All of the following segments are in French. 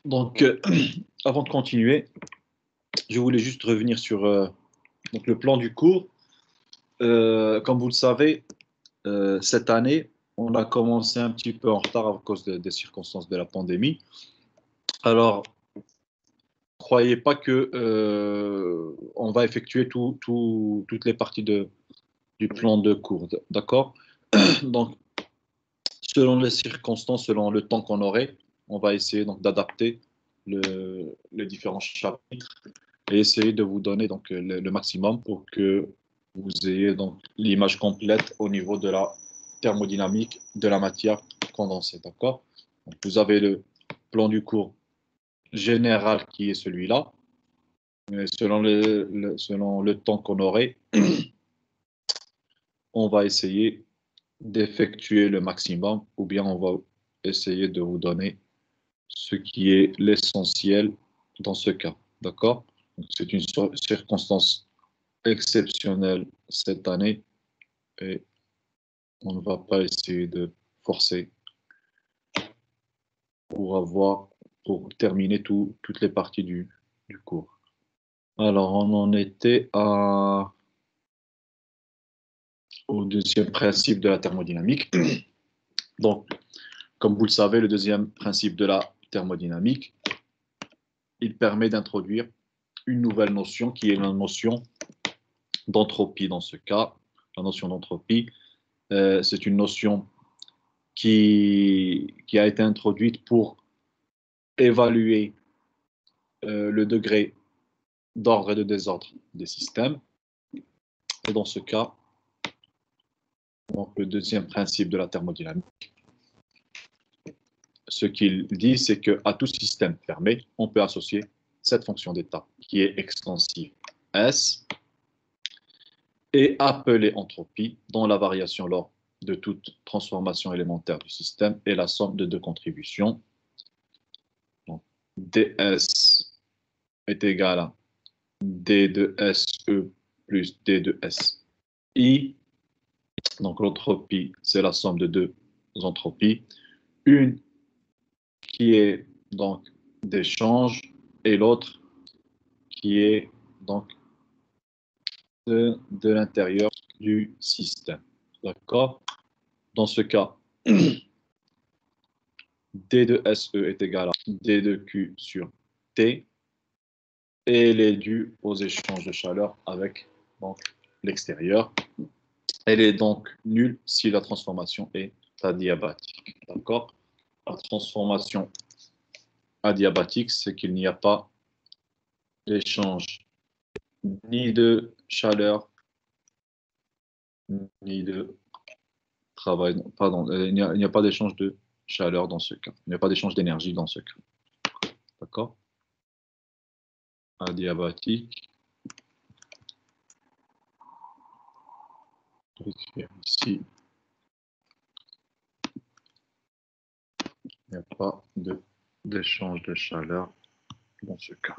Donc, avant de continuer, je voulais juste revenir sur donc le plan du cours. Comme vous le savez, cette année, on a commencé un petit peu en retard à cause des circonstances de la pandémie. Alors, croyez pas que on va effectuer toutes les parties du plan de cours, d'accord? Donc, selon les circonstances, selon le temps qu'on aurait, on va essayer donc d'adapter les différents chapitres et essayer de vous donner donc le maximum pour que vous ayez donc l'image complète au niveau de la thermodynamique de la matière condensée, d'accord? Donc, vous avez le plan du cours général qui est celui-là. Selon le temps qu'on aurait, on va essayer d'effectuer le maximum ou bien on va essayer de vous donner ce qui est l'essentiel dans ce cas. D'accord? C'est une circonstance exceptionnelle cette année et on ne va pas essayer de forcer pour terminer toutes les parties du cours. Alors, on en était au deuxième principe de la thermodynamique. Donc, comme vous le savez, le deuxième principe de la thermodynamique, il permet d'introduire une nouvelle notion qui est la notion d'entropie dans ce cas. La notion d'entropie, c'est une notion qui a été introduite pour évaluer le degré d'ordre et de désordre des systèmes. Et dans ce cas, donc, le deuxième principe de la thermodynamique, ce qu'il dit, c'est qu'à tout système fermé, on peut associer cette fonction d'état qui est extensive S et appelée entropie, dont la variation lors de toute transformation élémentaire du système est la somme de deux contributions. Donc, ds est égal à d de SE plus d de SI. Donc l'entropie, c'est la somme de deux entropies. Une qui est donc d'échange et l'autre qui est donc de l'intérieur du système. D'accord? Dans ce cas, d de SE est égal à d de Q sur T et elle est due aux échanges de chaleur avec l'extérieur. Elle est donc nulle si la transformation est adiabatique. D'accord? La transformation adiabatique, c'est qu'il n'y a pas d'échange ni de chaleur, ni de travail. Pardon, il n'y a pas d'échange de chaleur dans ce cas. Il n'y a pas d'échange d'énergie dans ce cas. D'accord? Adiabatique. Je vais écrire ici. Il n'y a pas d'échange de chaleur dans ce cas.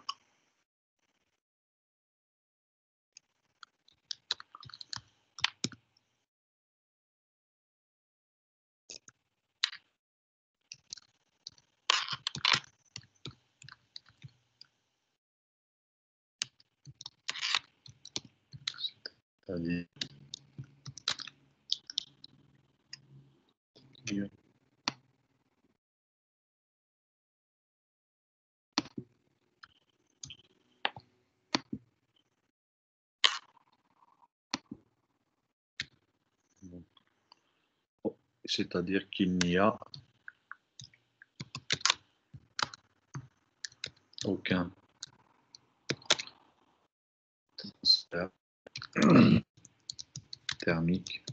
C'est-à-dire c'est-à-dire qu'il n'y a aucun transfert thermique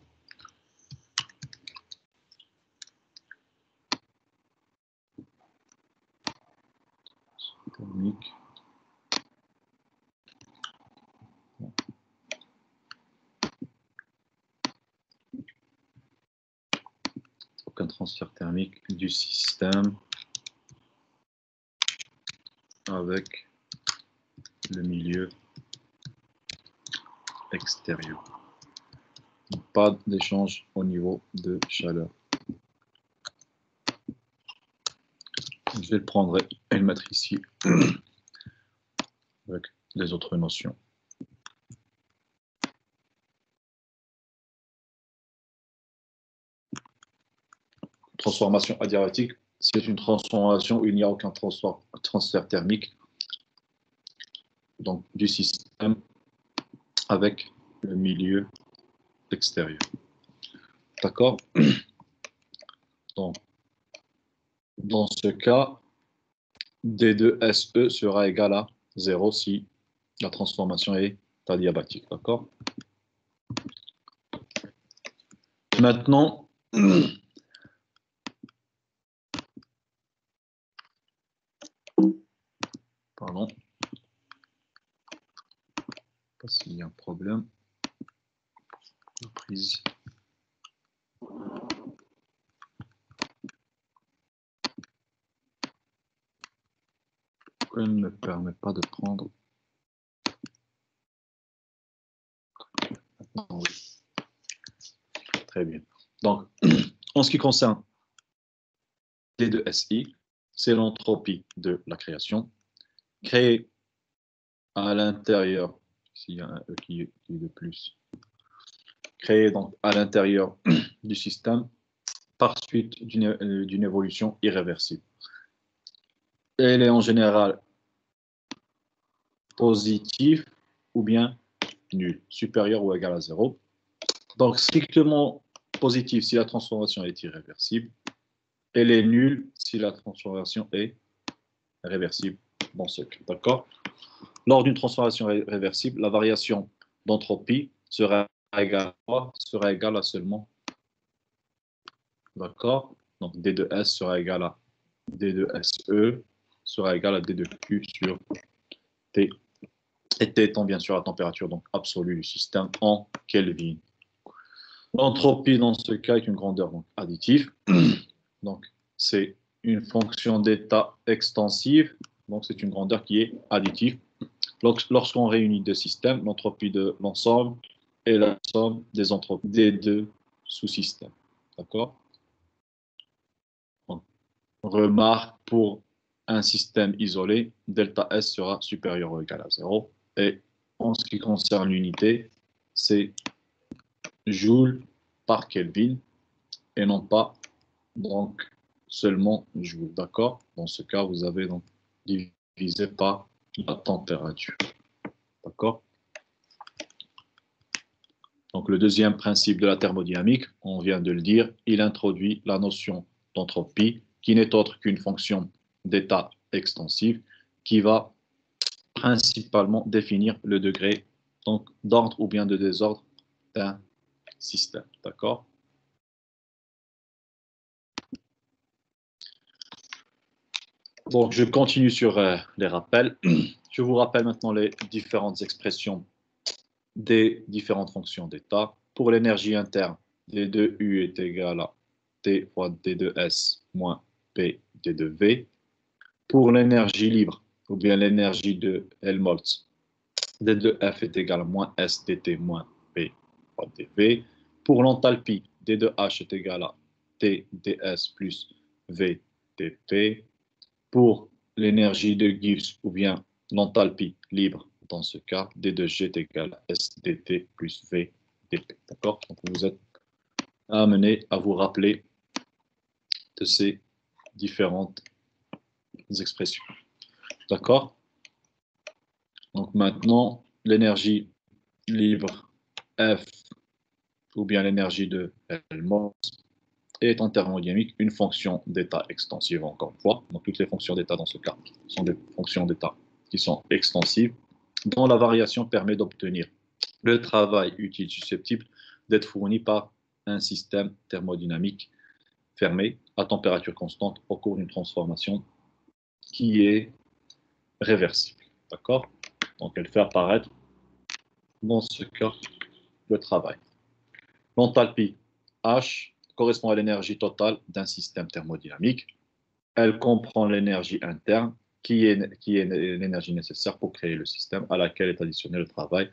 aucun transfert thermique du système avec le milieu extérieur. Pas d'échange au niveau de chaleur. Je vais le prendre et le mettre ici avec les autres notions. Transformation adiabatique, c'est une transformation où il n'y a aucun transfert thermique donc, du système avec le milieu extérieur. D'accord? Donc, dans ce cas, D2SE sera égal à 0 si la transformation est adiabatique. D'accord? Maintenant, pardon, pas s'il y a un problème de prise. Elle ne me permet pas de prendre. Oui. Très bien. Donc, en ce qui concerne D2SI, c'est l'entropie de la création. Créée à l'intérieur, s'il y a un E qui est de plus, créée donc à l'intérieur du système par suite d'une évolution irréversible. Elle est en général positive ou bien nulle, supérieure ou égale à 0. Donc, strictement positive si la transformation est irréversible. Elle est nulle si la transformation est réversible dans ce cas. D'accord? Lors d'une transformation réversible, la variation d'entropie sera égale à seulement. D'accord? Donc D2S sera égal à D2SE sera égal à D2Q sur T. Et T étant bien sûr la température donc absolue du système en Kelvin. L'entropie dans ce cas est une grandeur donc, additive. Donc c'est une fonction d'état extensive. Donc c'est une grandeur qui est additive. Lorsqu'on réunit deux systèmes, l'entropie de l'ensemble est la somme des entropies des deux sous-systèmes. D'accord? Remarque, pour un système isolé, delta S sera supérieur ou égal à 0. Et en ce qui concerne l'unité, c'est joule par Kelvin et non pas donc seulement joule. D'accord? Dans ce cas, vous avez donc divisé par la température. D'accord? Donc le deuxième principe de la thermodynamique, on vient de le dire, il introduit la notion d'entropie qui n'est autre qu'une fonction d'état extensif qui va principalement définir le degré d'ordre ou bien de désordre d'un système. D'accord? Donc je continue sur les rappels. Je vous rappelle maintenant les différentes expressions des différentes fonctions d'état. Pour l'énergie interne, D2U est égal à T fois D2S moins P D2V. Pour l'énergie libre, ou bien l'énergie de Helmholtz, D2F est égal à moins S dt moins P fois dV. Pour l'enthalpie, D2H est égal à T ds plus V dP. Pour l'énergie de Gibbs, ou bien l'enthalpie libre, dans ce cas, D2G est égal à S dt plus V dP. D'accord? Donc vous êtes amené à vous rappeler de ces différentes expressions. D'accord? Donc maintenant, l'énergie libre F, ou bien l'énergie de Helmholtz, est en thermodynamique une fonction d'état extensive, encore une fois. Donc toutes les fonctions d'état dans ce cas sont des fonctions d'état qui sont extensives, dont la variation permet d'obtenir le travail utile susceptible d'être fourni par un système thermodynamique fermé à température constante au cours d'une transformation qui est réversible. D'accord? Donc elle fait apparaître dans ce cas le travail. L'enthalpie H correspond à l'énergie totale d'un système thermodynamique. Elle comprend l'énergie interne qui est l'énergie nécessaire pour créer le système à laquelle est additionné le travail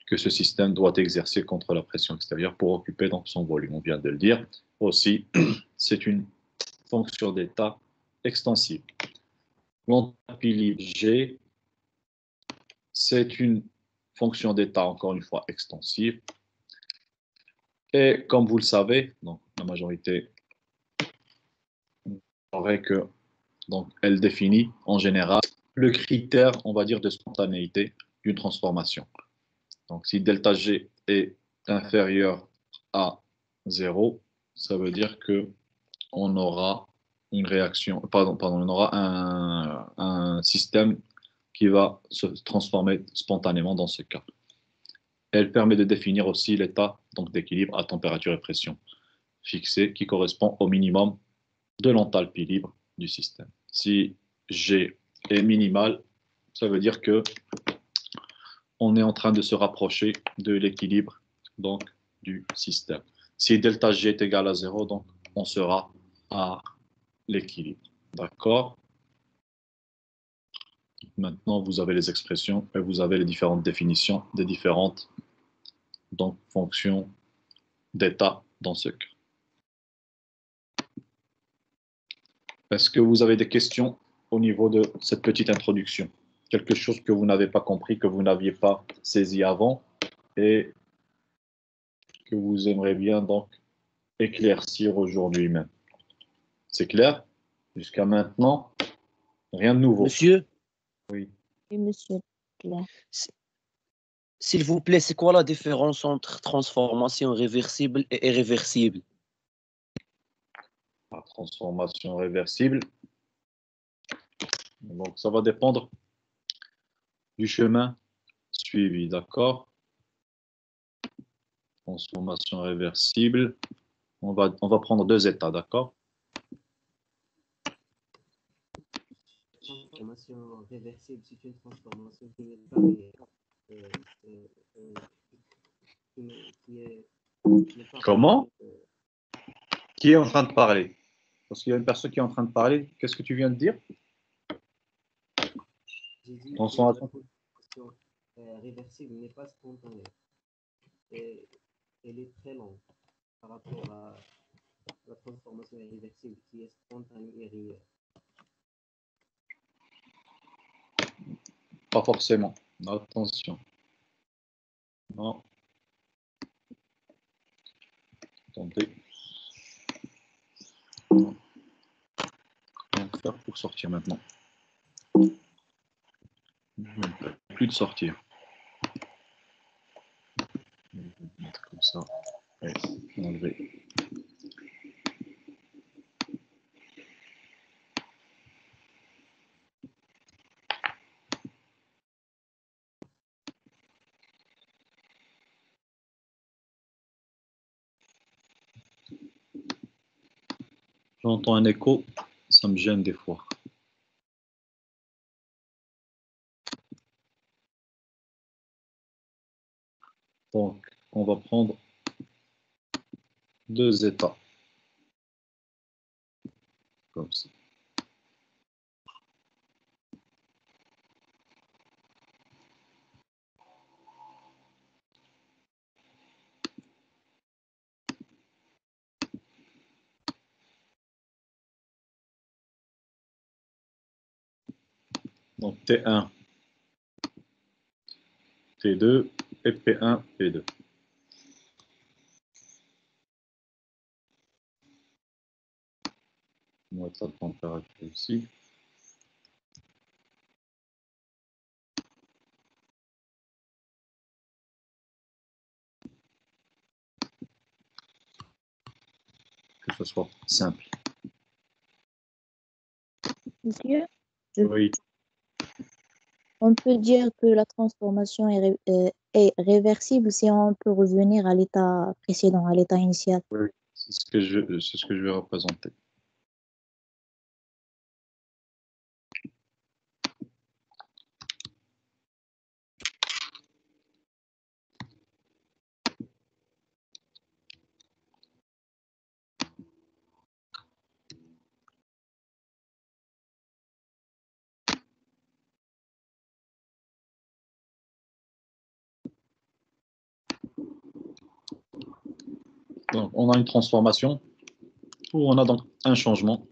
que ce système doit exercer contre la pression extérieure pour occuper donc son volume. On vient de le dire. Aussi, c'est une fonction d'état extensible. L'entalpie G, c'est une fonction d'état, encore une fois, extensive. Et comme vous le savez, donc la majorité paraît que donc, elle définit en général le critère, on va dire, de spontanéité d'une transformation. Donc, si delta G est inférieur à 0, ça veut dire que on aura une réaction, on aura un système qui va se transformer spontanément dans ce cas. Elle permet de définir aussi l'état d'équilibre à température et pression fixée qui correspond au minimum de l'enthalpie libre du système. Si G est minimal, ça veut dire que on est en train de se rapprocher de l'équilibre donc du système. Si delta G est égal à 0, donc on sera à l'équilibre. D'accord? Maintenant, vous avez les expressions et vous avez les différentes définitions des différentes donc, fonctions d'état dans ce cas. Est-ce que vous avez des questions au niveau de cette petite introduction? Quelque chose que vous n'avez pas compris, que vous n'aviez pas saisi avant et que vous aimeriez bien donc éclaircir aujourd'hui même. C'est clair? Jusqu'à maintenant, rien de nouveau. Monsieur, Oui. Oui, monsieur. s'il vous plaît, c'est quoi la différence entre transformation réversible et irréversible? La transformation réversible. Donc, ça va dépendre du chemin suivi, d'accord? Transformation réversible. On va prendre deux états, d'accord? Transformation réversible, c'est une transformation qui n'est pas Comment? Qui est en train de parler? Parce qu'il y a une personne qui est en train de parler. Qu'est-ce que tu viens de dire? J'ai dit que la transformation réversible n'est pas spontanée. Et elle est très longue par rapport à la transformation irréversible qui est spontanée et réelle. Pas forcément. Attention. Non. Attendez. Comment faire pour sortir maintenant? Plus de sortir. Mettre comme ça. Et enlever. J'entends un écho, ça me gêne des fois. Donc, on va prendre deux états. Comme ça. Donc T1, T2 et P1, P2. On va mettre la température ici. Que ce soit simple. Monsieur, Oui. on peut dire que la transformation est réversible si on peut revenir à l'état précédent, à l'état initial. Oui. C'est ce que je vais représenter. Donc, on a une transformation où on a donc un changement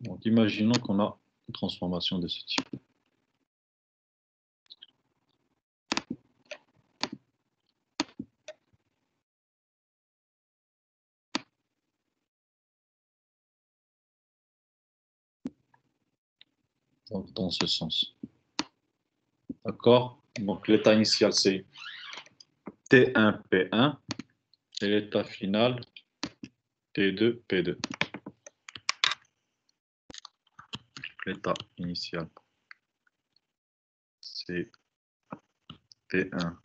Donc, imaginons qu'on a une transformation de ce type. Donc, dans ce sens. D'accord? Donc, l'état initial, c'est T1, P1. Et l'état final, T2, P2. L'état initial, c'est T1,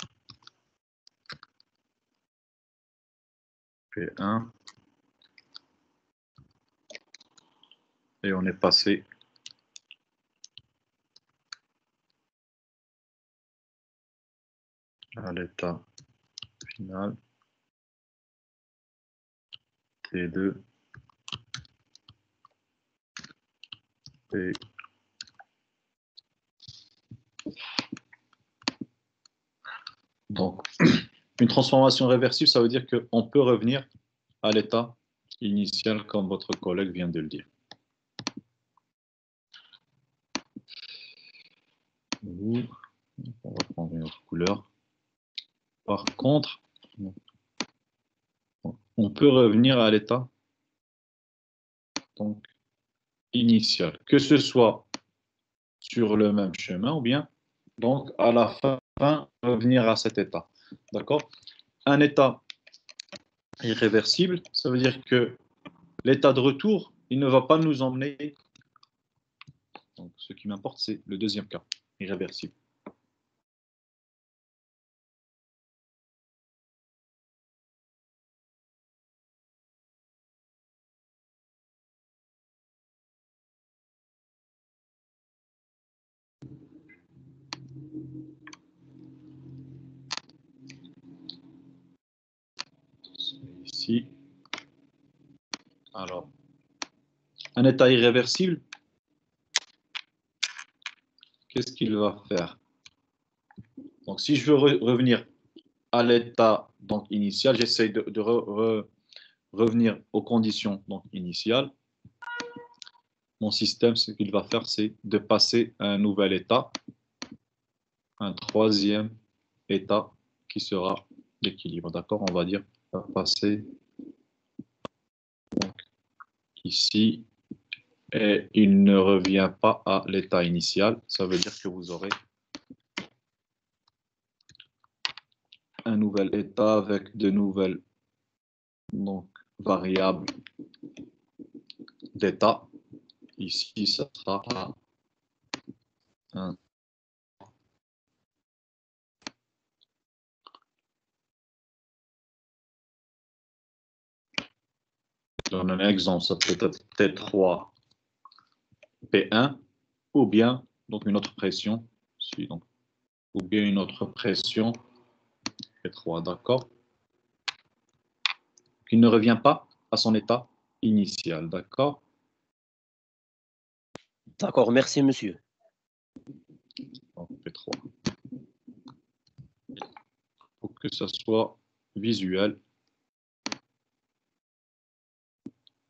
P1. Et on est passé à l'état final, T2, P. Donc, une transformation réversible, ça veut dire qu'on peut revenir à l'état initial, comme votre collègue vient de le dire. On va prendre une autre couleur. Par contre, on peut revenir à l'état donc initial, que ce soit sur le même chemin ou bien donc à la fin revenir à cet état. D'accord? Un état irréversible, ça veut dire que l'état de retour, il ne va pas nous emmener. Donc, ce qui m'importe, c'est le deuxième cas, irréversible. Ici. Alors, un état irréversible, qu'est-ce qu'il va faire? Donc, si je veux revenir à l'état donc, initial, j'essaie de revenir aux conditions donc, initiales. Mon système, ce qu'il va faire, c'est de passer à un nouvel état, un troisième état qui sera l'équilibre. D'accord? On va dire, on va passer donc, ici, et il ne revient pas à l'état initial. Ça veut dire que vous aurez un nouvel état avec de nouvelles donc, variables d'état. Ici, ça sera un. Je donne un exemple, ça peut être T3, P1, ou bien donc une autre pression, ici, donc, ou bien une autre pression, P3, d'accord? Qui ne revient pas à son état initial, d'accord? D'accord, merci monsieur. Donc, P3. Pour que ça soit visuel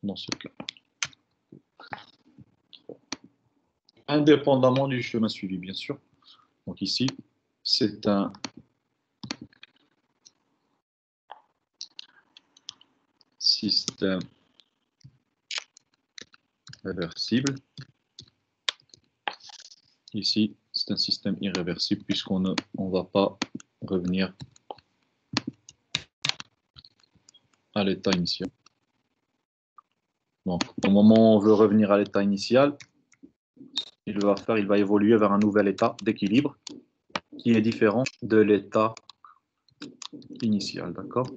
dans ce cas. Indépendamment du chemin suivi, bien sûr. Donc ici, c'est un système réversible. Ici, c'est un système irréversible puisqu'on ne va pas revenir à l'état initial. Donc, au moment où on veut revenir à l'état initial, il va évoluer vers un nouvel état d'équilibre qui est différent de l'état initial, d'accord?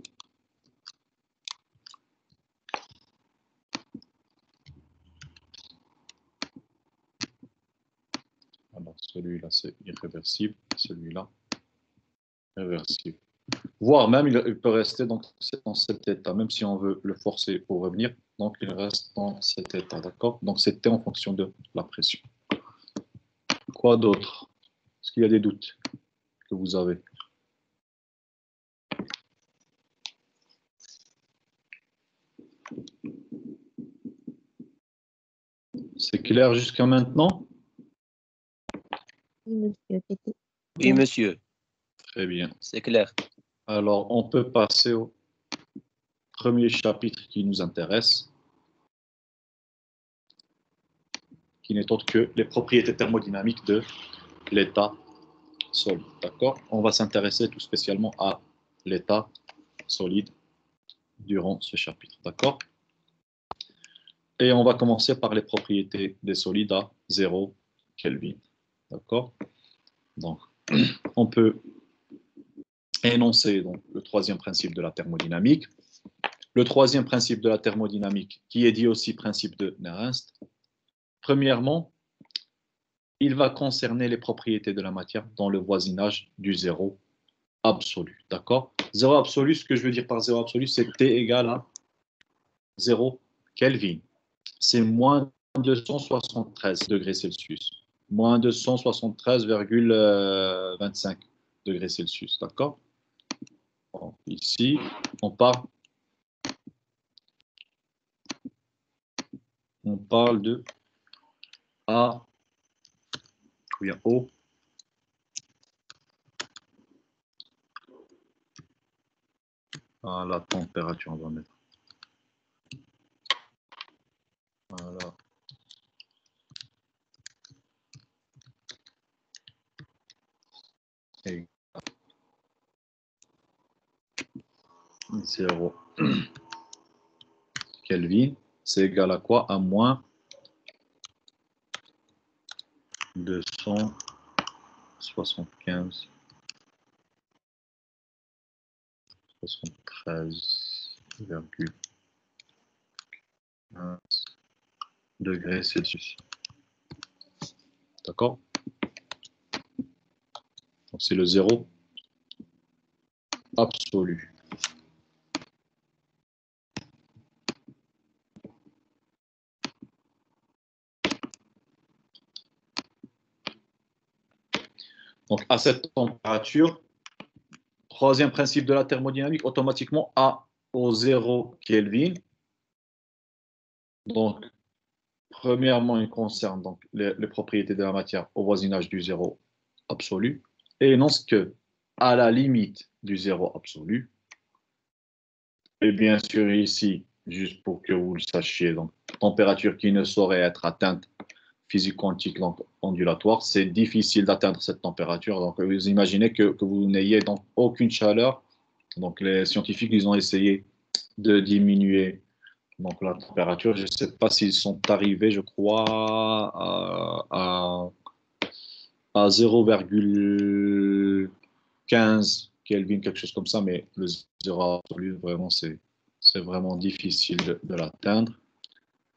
Alors, celui-là, c'est irréversible, celui-là, réversible. Voire même, il peut rester dans cet état, même si on veut le forcer pour revenir, donc il reste dans cet état, d'accord? Donc, c'était en fonction de la pression. Quoi d'autre? Est-ce qu'il y a des doutes que vous avez? C'est clair jusqu'à maintenant? Oui, monsieur. Oui, monsieur, Très bien. c'est clair. Alors, on peut passer au premier chapitre qui nous intéresse, qui n'est autre que les propriétés thermodynamiques de l'état solide. D'accord? On va s'intéresser tout spécialement à l'état solide durant ce chapitre. D'accord? Et on va commencer par les propriétés des solides à 0 Kelvin. D'accord? Donc, on peut énoncer donc, le troisième principe de la thermodynamique. Le troisième principe de la thermodynamique, qui est dit aussi principe de Nernst, premièrement, il va concerner les propriétés de la matière dans le voisinage du zéro absolu. D'accord? Zéro absolu, ce que je veux dire par zéro absolu, c'est que T égale à 0 Kelvin. C'est moins 273 degrés Celsius. Moins 273,25 degrés Celsius. D'accord? Bon, ici, on parle de A, ou bien O. À la température, on va mettre. Voilà. Et 0 Kelvin, c'est égal à quoi? À moins 275 73,1 degrés Celsius. D'accord? Donc c'est le zéro absolu. Donc à cette température, troisième principe de la thermodynamique, automatiquement A au 0 Kelvin. Donc, premièrement, il concerne donc les propriétés de la matière au voisinage du zéro absolu et énonce que à la limite du zéro absolu, et bien sûr ici, juste pour que vous le sachiez, donc température qui ne saurait être atteinte, physique quantique donc ondulatoire, c'est difficile d'atteindre cette température. Donc vous imaginez que vous n'ayez donc aucune chaleur. Donc les scientifiques, ils ont essayé de diminuer donc la température. Je ne sais pas s'ils sont arrivés, je crois, à 0,15 Kelvin, quelque chose comme ça, mais le zéro absolu, vraiment, c'est vraiment difficile de l'atteindre.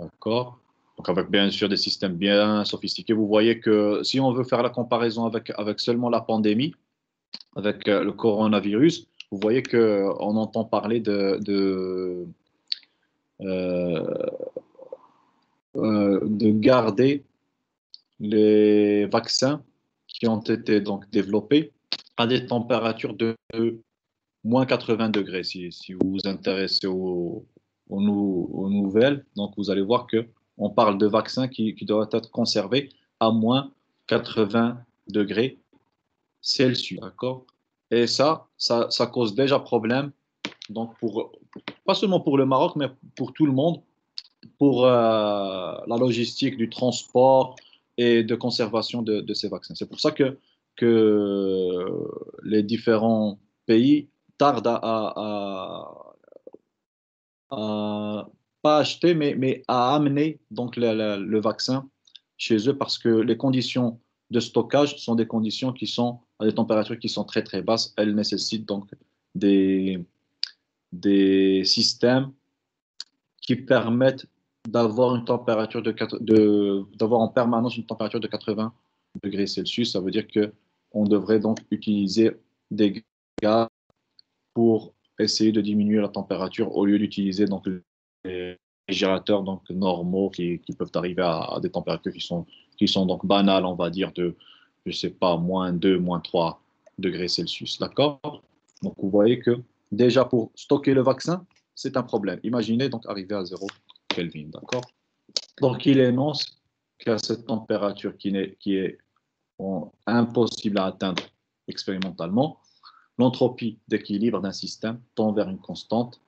D'accord? Donc avec bien sûr des systèmes bien sophistiqués. Vous voyez que si on veut faire la comparaison avec seulement la pandémie, avec le coronavirus, vous voyez qu'on entend parler de garder les vaccins qui ont été donc développés à des températures de moins 80 degrés. Si vous vous intéressez aux nouvelles, donc vous allez voir qu'on parle de vaccins qui doivent être conservés à moins 80 degrés Celsius. D'accord? Et ça cause déjà problème, donc pas seulement pour le Maroc, mais pour tout le monde, pour la logistique du transport et de conservation de ces vaccins. C'est pour ça que les différents pays tardent à pas acheter, mais à amener donc le vaccin chez eux parce que les conditions de stockage sont des conditions qui sont à des températures qui sont très très basses. Elles nécessitent donc des, des systèmes qui permettent d'avoir une température d'avoir en permanence une température de 80 degrés Celsius. Ça veut dire qu'on devrait donc utiliser des gaz pour essayer de diminuer la température au lieu d'utiliser donc les réfrigérateurs donc normaux qui peuvent arriver à des températures qui sont donc banales, on va dire de, je sais pas, moins 2, moins 3 degrés Celsius. D'accord? Donc vous voyez que déjà pour stocker le vaccin, c'est un problème. Imaginez donc arriver à 0 Kelvin. D'accord? Donc il énonce qu'à cette température qui est impossible à atteindre expérimentalement, l'entropie d'équilibre d'un système tend vers une constante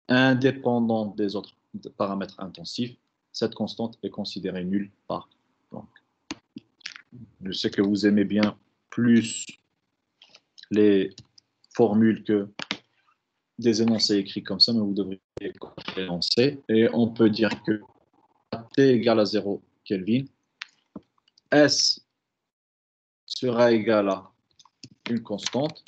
indépendante des autres paramètres intensifs. Cette constante est considérée nulle part. Donc, je sais que vous aimez bien plus les formules que des énoncés écrits comme ça, mais vous devriez les énoncer. Et on peut dire que T égale à 0 Kelvin, S sera égal à une constante.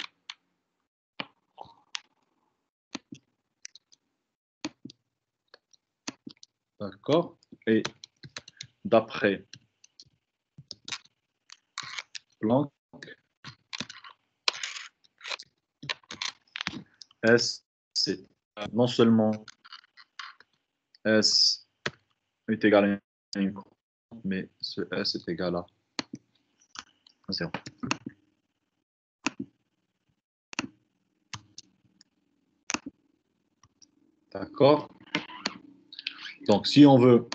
D'accord? Et d'après Planck, S, c'est non seulement S est égal à une constante, mais ce S est égal à 0. D'accord? Donc, si on veut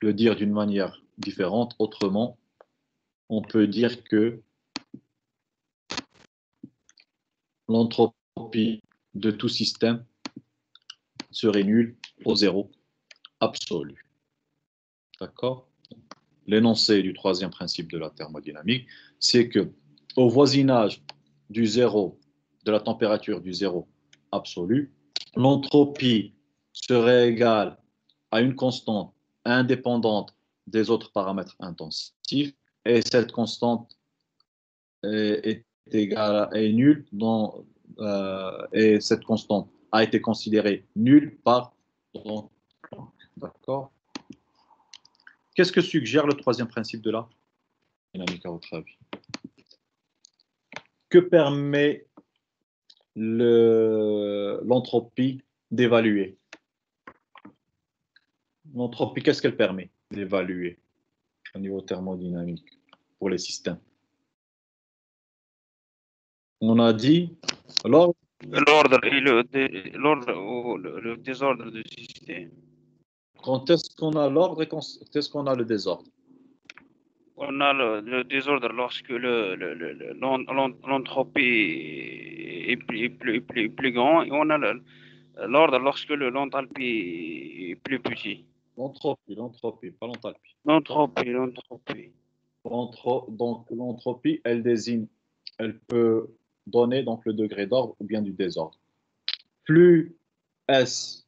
le dire d'une manière différente, autrement, on peut dire que l'entropie de tout système serait nulle au zéro absolu. D'accord? L'énoncé du troisième principe de la thermodynamique, c'est que au voisinage du zéro, de la température du zéro absolu, l'entropie serait égale à une constante indépendante des autres paramètres intensifs, et cette constante est nulle et cette constante a été considérée nulle par Planck. D'accord? Qu'est-ce que suggère le troisième principe de la dynamique à votre avis? Que permet l'entropie d'évaluer? L'entropie, qu'est-ce qu'elle permet d'évaluer au niveau thermodynamique pour les systèmes? On a dit l'ordre L'ordre ou le désordre du système. quand est-ce qu'on a l'ordre et quand est-ce qu'on a le désordre? On a le désordre lorsque l'entropie est plus grand, et on a l'ordre lorsque l'enthalpie est plus petit. L'entropie, pas l'enthalpie. L'entropie. Donc l'entropie, elle peut donner donc le degré d'ordre ou bien du désordre. Plus S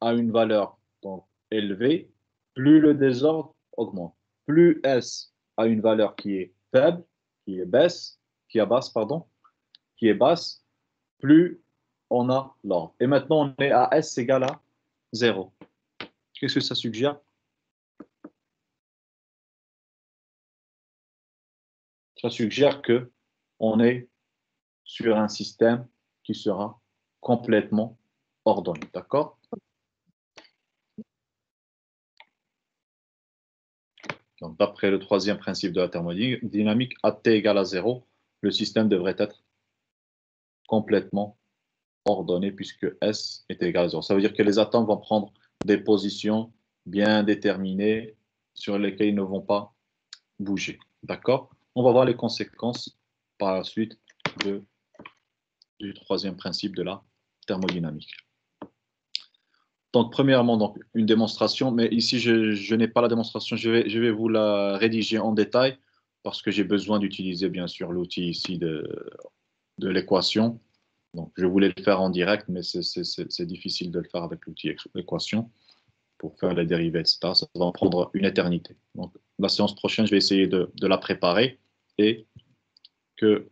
a une valeur donc, élevée, plus le désordre augmente. Plus S a une valeur qui est faible, qui est basse, plus on a l'ordre. Et maintenant, on est à S égale à 0. Qu'est-ce que ça suggère? Ça suggère que on est sur un système qui sera complètement ordonné. D'accord? Donc, d'après le troisième principe de la thermodynamique, à t égale à 0, le système devrait être complètement ordonné puisque S est égal à 0. Ça veut dire que les atomes vont prendre des positions bien déterminées sur lesquelles ils ne vont pas bouger. D'accord? On va voir les conséquences par la suite du troisième principe de la thermodynamique. Donc, premièrement, donc, une démonstration, mais ici, je n'ai pas la démonstration, je vais vous la rédiger en détail parce que j'ai besoin d'utiliser, bien sûr, l'outil ici de l'équation. Donc, je voulais le faire en direct, mais c'est difficile de le faire avec l'outil équation pour faire les dérivés, etc. Ça va en prendre une éternité. Donc, la séance prochaine, je vais essayer de la préparer et que,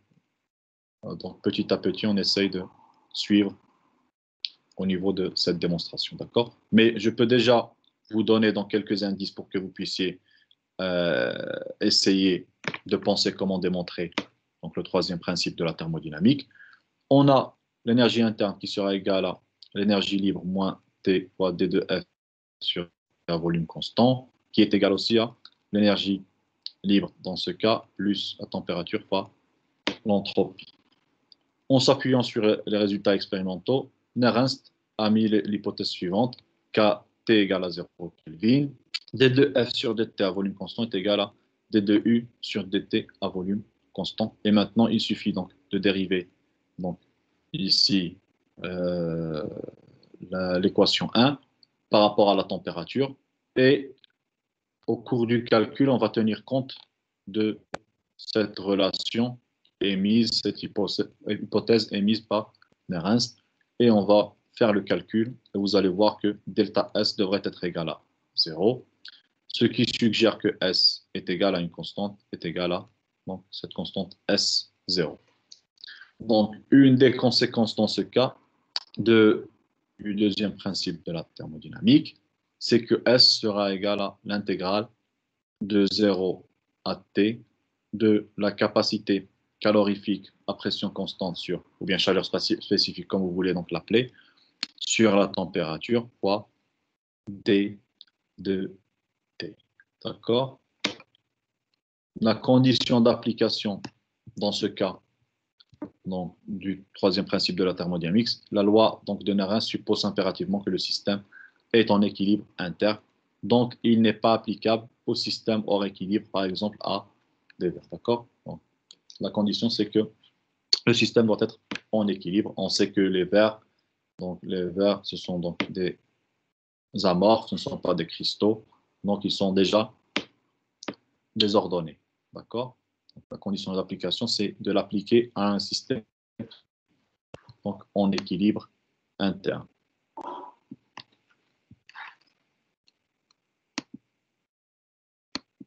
donc, petit à petit, on essaye de suivre au niveau de cette démonstration, d'accord? Mais je peux déjà vous donner donc quelques indices pour que vous puissiez essayer de penser comment démontrer donc, le troisième principe de la thermodynamique. On a l'énergie interne qui sera égale à l'énergie libre moins T fois D de F sur un volume constant, qui est égal aussi à l'énergie libre dans ce cas, plus la température fois l'entropie. En s'appuyant sur les résultats expérimentaux, Nernst a mis l'hypothèse suivante, K T égale à 0 Kelvin. D de F sur dt à volume constant est égal à D de U sur dt à volume constant. Et maintenant, il suffit donc de dériver donc, ici l'équation 1 par rapport à la température. Et au cours du calcul, on va tenir compte de cette relation émise, cette hypothèse émise par Nernst. Et on va faire le calcul. Et vous allez voir que delta S devrait être égal à 0. Ce qui suggère que S est égal à une constante, est égal à donc, cette constante S0. Donc, une des conséquences dans ce cas du deuxième principe de la thermodynamique, c'est que S sera égal à l'intégrale de 0 à T de la capacité calorifique à pression constante sur, ou bien chaleur spécifique, comme vous voulez donc l'appeler, sur la température fois D de T. D'accord? La condition d'application dans ce cas donc, du troisième principe de la thermodynamique, la loi donc, de Nernst suppose impérativement que le système est en équilibre interne. Donc, il n'est pas applicable au système hors équilibre, par exemple à des verres. D'accord? La condition, c'est que le système doit être en équilibre. On sait que les verres, ce sont donc des amorphes, ce ne sont pas des cristaux. Donc, ils sont déjà désordonnés. D'accord? La condition d'application, c'est de l'appliquer à un système donc en équilibre interne.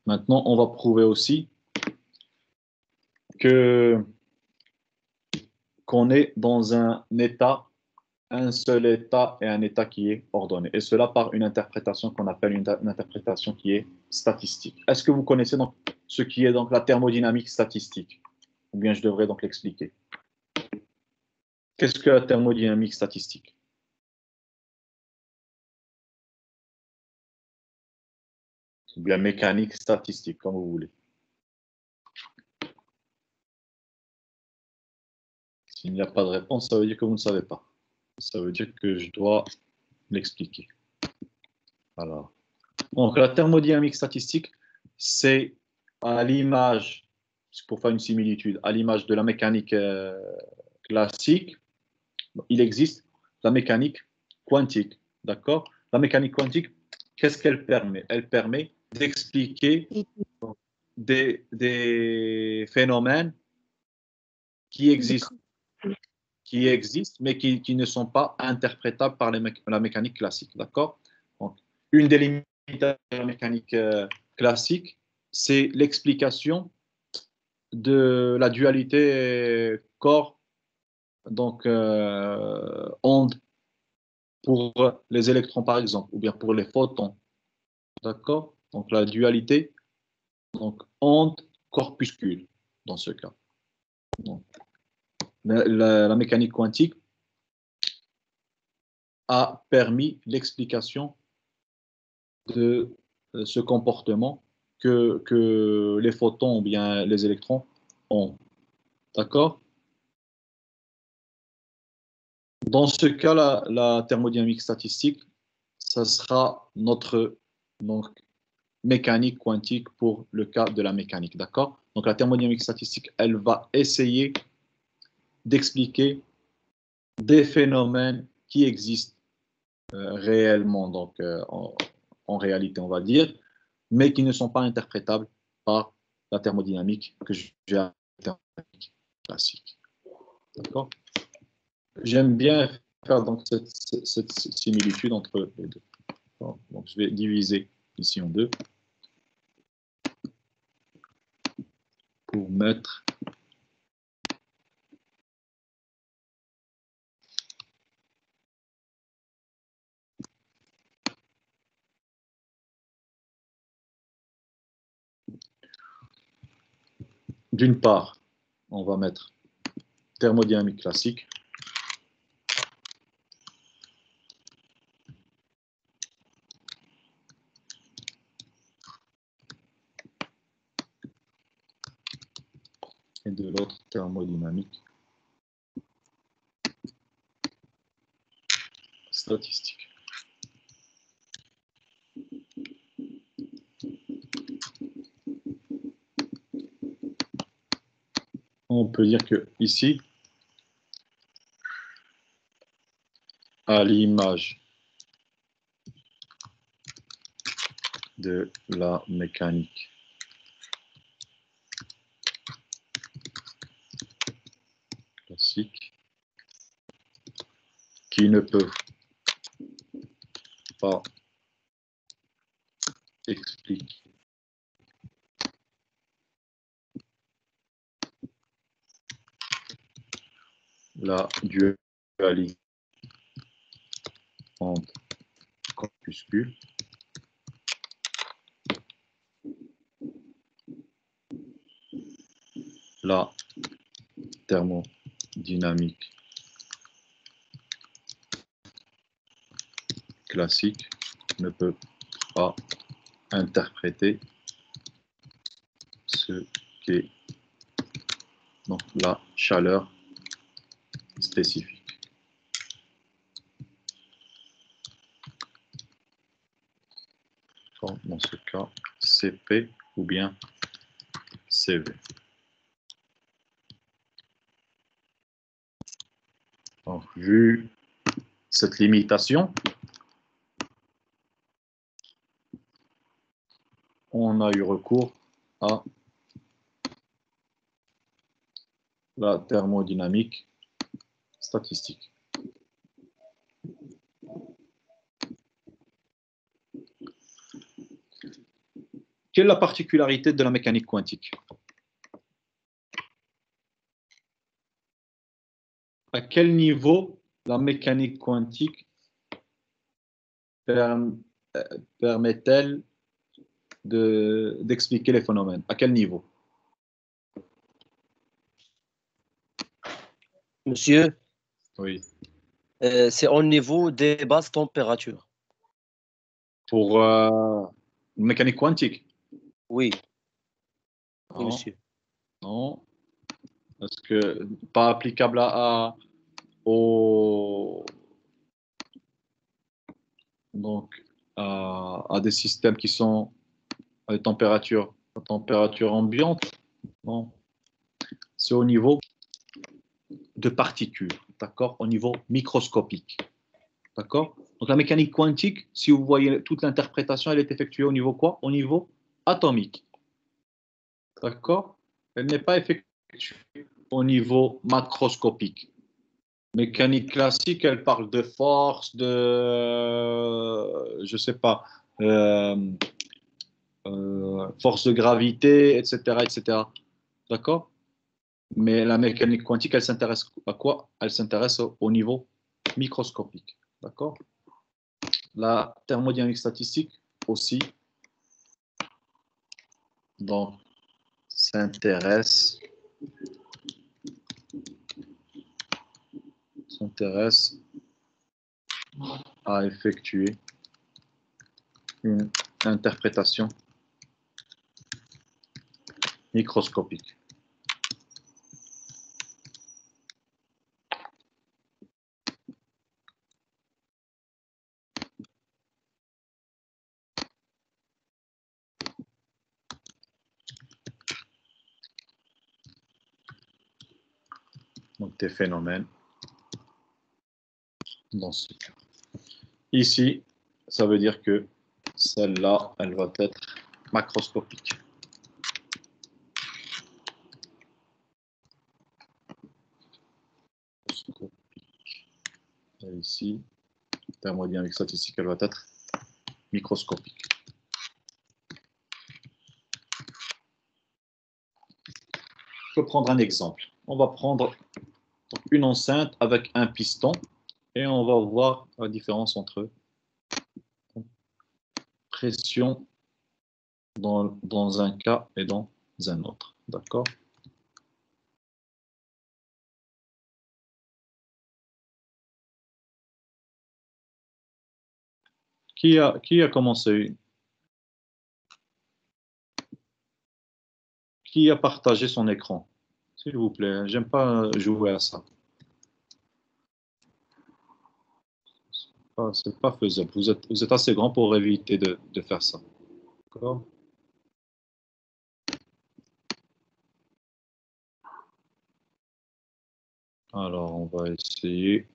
Maintenant, on va prouver aussi qu'on est dans un seul état et un état qui est ordonné. Et cela par une interprétation qu'on appelle une interprétation qui est statistique. Est-ce que vous connaissez donc ce qui est donc la thermodynamique statistique? Ou bien je devrais donc l'expliquer. Qu'est-ce que la thermodynamique statistique? Ou bien mécanique statistique, comme vous voulez. S'il n'y a pas de réponse, ça veut dire que vous ne savez pas. Ça veut dire que je dois l'expliquer. Alors, donc la thermodynamique statistique, c'est à l'image, pour faire une similitude, à l'image de la mécanique classique, il existe la mécanique quantique. D'accord? La mécanique quantique, qu'est-ce qu'elle permet? Elle permet d'expliquer des phénomènes qui existent, mais qui ne sont pas interprétables par la mécanique classique. D'accord? Donc, une des limitations de la mécanique classique, c'est l'explication de la dualité corps, donc onde pour les électrons par exemple, ou bien pour les photons. D'accord? Donc la dualité, donc onde-corpuscule dans ce cas. Donc, la mécanique quantique a permis l'explication de ce comportement que les photons ou bien les électrons ont. D'accord? Dans ce cas, la thermodynamique statistique, ça sera notre donc, mécanique quantique pour le cas de la mécanique. D'accord? Donc la thermodynamique statistique, elle va essayer d'expliquer des phénomènes qui existent réellement, donc en réalité, on va dire, mais qui ne sont pas interprétables par la thermodynamique que j'ai la thermodynamique classique. D'accord? J'aime bien faire donc cette similitude entre les deux. Donc, je vais diviser ici en deux pour mettre d'une part, on va mettre thermodynamique classique. Et de l'autre, thermodynamique statistique. on peut dire que ici, à l'image de la mécanique classique, qui ne peuvent pas expliquer la dualité entre corpuscules, la thermodynamique classique ne peut pas interpréter ce qu'est donc la chaleur spécifique. Dans ce cas, CP ou bien CV. Donc, vu cette limitation, on a eu recours à la thermodynamique statistique. Quelle est la particularité de la mécanique quantique? À quel niveau la mécanique quantique permet-elle d'expliquer les phénomènes? À quel niveau? Monsieur, Oui. c'est au niveau des basses températures. Pour mécanique quantique? Oui. Oui, Non. monsieur. Non. Parce que pas applicable donc, à des systèmes qui sont à des températures ambiante. Non. C'est au niveau de particules, d'accord? Au niveau microscopique, d'accord? Donc la mécanique quantique, si vous voyez toute l'interprétation, elle est effectuée au niveau quoi? Au niveau atomique, d'accord? Elle n'est pas effectuée au niveau macroscopique. Mécanique classique, elle parle de force, je sais pas, force de gravité, etc., etc. D'accord? Mais la mécanique quantique, elle s'intéresse à quoi? Elle s'intéresse au niveau microscopique. D'accord? La thermodynamique statistique aussi, donc, s'intéresse à effectuer une interprétation microscopique. Donc des phénomènes dans ce cas. Ici, ça veut dire que celle-là, elle va être macroscopique. Et ici, thermodynamique statistique, elle va être microscopique. Je peux prendre un exemple. On va prendre une enceinte avec un piston et on va voir la différence entre pression dans un cas et dans un autre. D'accord? Qui a commencé? Qui a partagé son écran? S'il vous plaît, j'aime pas jouer à ça. C'est pas faisable. Vous êtes assez grand pour éviter de faire ça. D'accord? Alors, on va essayer.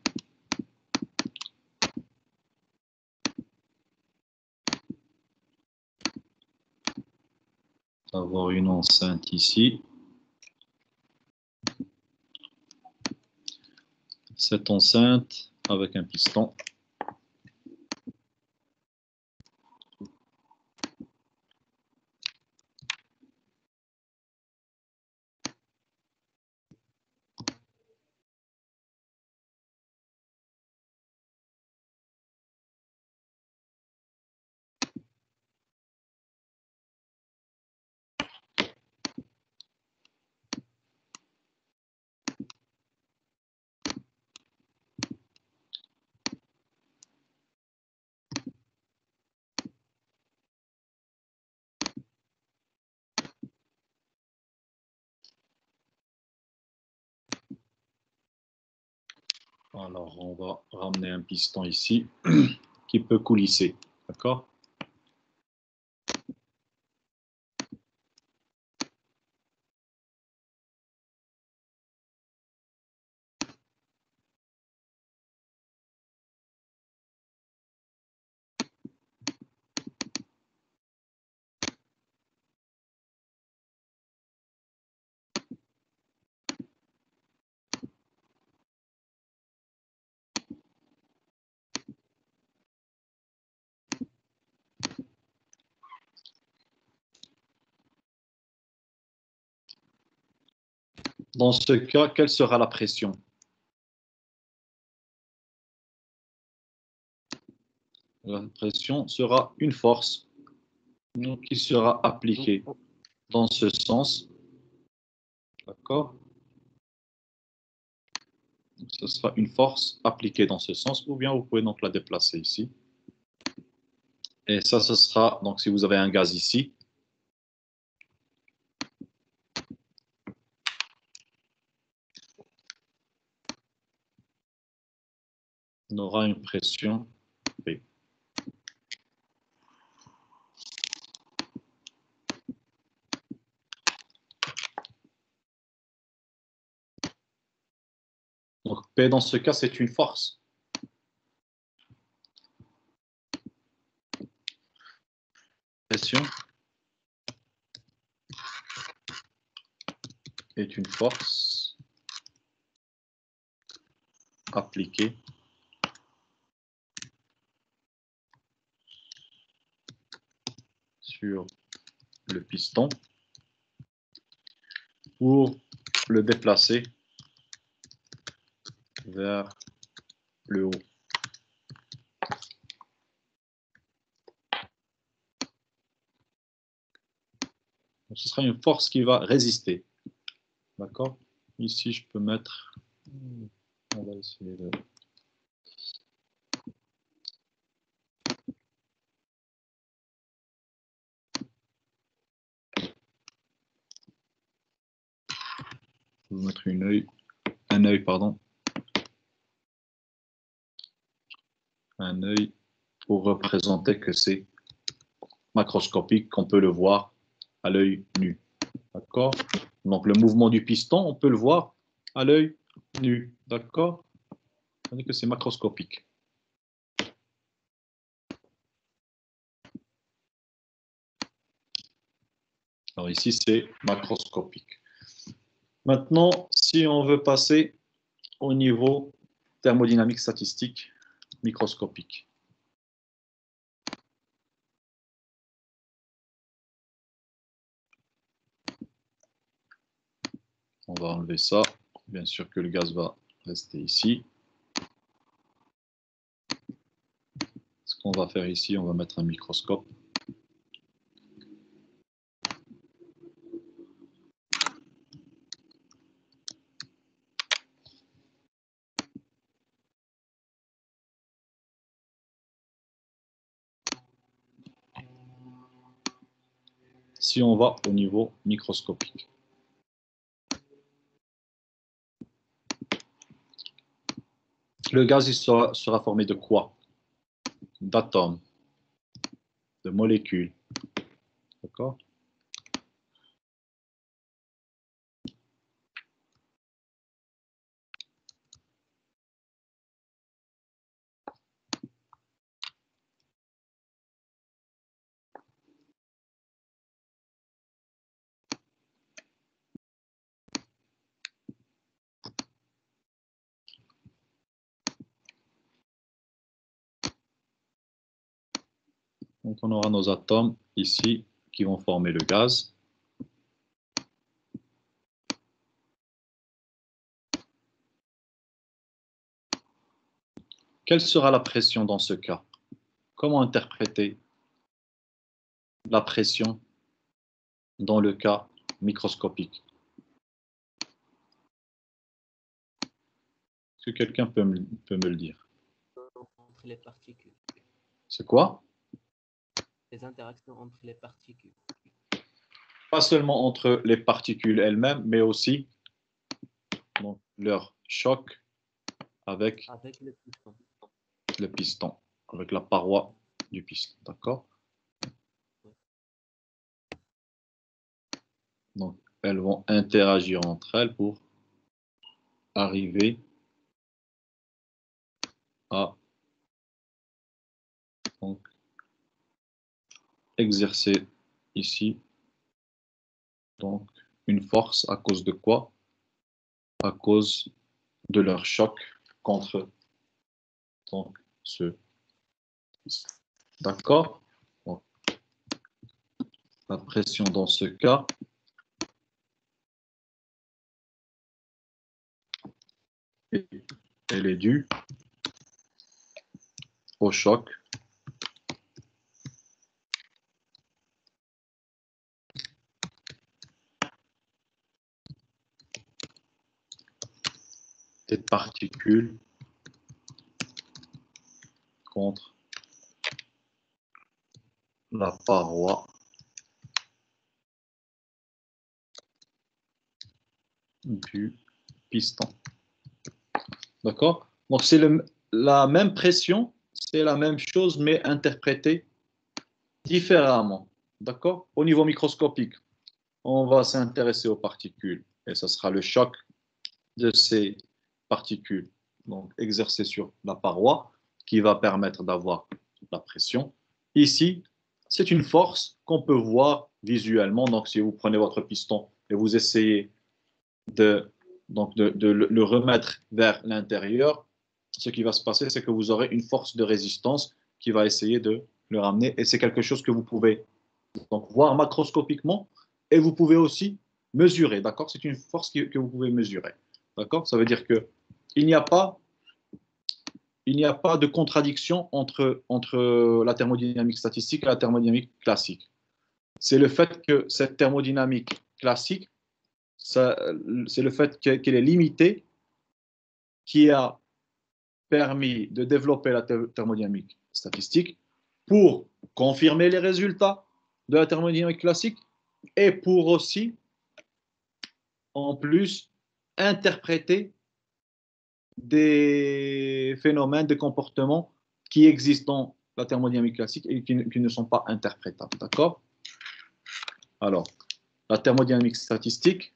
D'avoir une enceinte ici. Cette enceinte avec un piston. Alors, on va ramener un piston ici qui peut coulisser. D'accord? Dans ce cas, quelle sera la pression? La pression sera une force donc, qui sera appliquée dans ce sens. D'accord? Ce sera une force appliquée dans ce sens, ou bien vous pouvez donc la déplacer ici. Et ça, ce sera, donc si vous avez un gaz ici, on aura une pression P. Donc P dans ce cas, c'est une force. Pression est une force appliquée sur le piston pour le déplacer vers le haut. Donc, ce sera une force qui va résister. D'accord? Ici, je peux mettre... On va essayer de... Je vais mettre un œil, pardon. Un œil pour représenter que c'est macroscopique, qu'on peut le voir à l'œil nu. D'accord? Donc le mouvement du piston, on peut le voir à l'œil nu. D'accord? On dit que c'est macroscopique. Alors ici, c'est macroscopique. Maintenant, si on veut passer au niveau thermodynamique statistique microscopique. On va enlever ça. Bien sûr que le gaz va rester ici. Ce qu'on va faire ici, on va mettre un microscope. Si on va au niveau microscopique. Le gaz il sera formé de quoi? D'atomes, de molécules. D'accord? Donc, on aura nos atomes ici qui vont former le gaz. Quelle sera la pression dans ce cas? Comment interpréter la pression dans le cas microscopique? Est-ce que quelqu'un peut me le dire? Entre les particules. C'est quoi? Les interactions entre les particules. Pas seulement entre les particules elles-mêmes, mais aussi donc, leur choc avec Avec le piston. le piston, avec la paroi du piston. D'accord? Donc, elles vont interagir entre elles pour arriver à donc, exercer ici donc, une force à cause de quoi? À cause de leur choc contre donc, ce piston. D'accord? Donc, la pression dans ce cas elle est due au choc des particules contre la paroi du piston. D'accord? Donc c'est la même pression, c'est la même chose, mais interprétée différemment. D'accord? Au niveau microscopique, on va s'intéresser aux particules et ce sera le choc de ces particules donc exercé sur la paroi qui va permettre d'avoir la pression. Ici, c'est une force qu'on peut voir visuellement. Donc si vous prenez votre piston et vous essayez de le remettre vers l'intérieur, ce qui va se passer, c'est que vous aurez une force de résistance qui va essayer de le ramener. Et c'est quelque chose que vous pouvez donc, voir macroscopiquement et vous pouvez aussi mesurer. D'accord? C'est une force que vous pouvez mesurer. D'accord? Ça veut dire qu'il n'y a pas de contradiction entre la thermodynamique statistique et la thermodynamique classique. C'est le fait que cette thermodynamique classique, c'est le fait qu'elle est limitée qui a permis de développer la thermodynamique statistique pour confirmer les résultats de la thermodynamique classique et pour aussi, en plus, interpréter des phénomènes, des comportements qui existent dans la thermodynamique classique et qui ne sont pas interprétables. D'accord? Alors, la thermodynamique statistique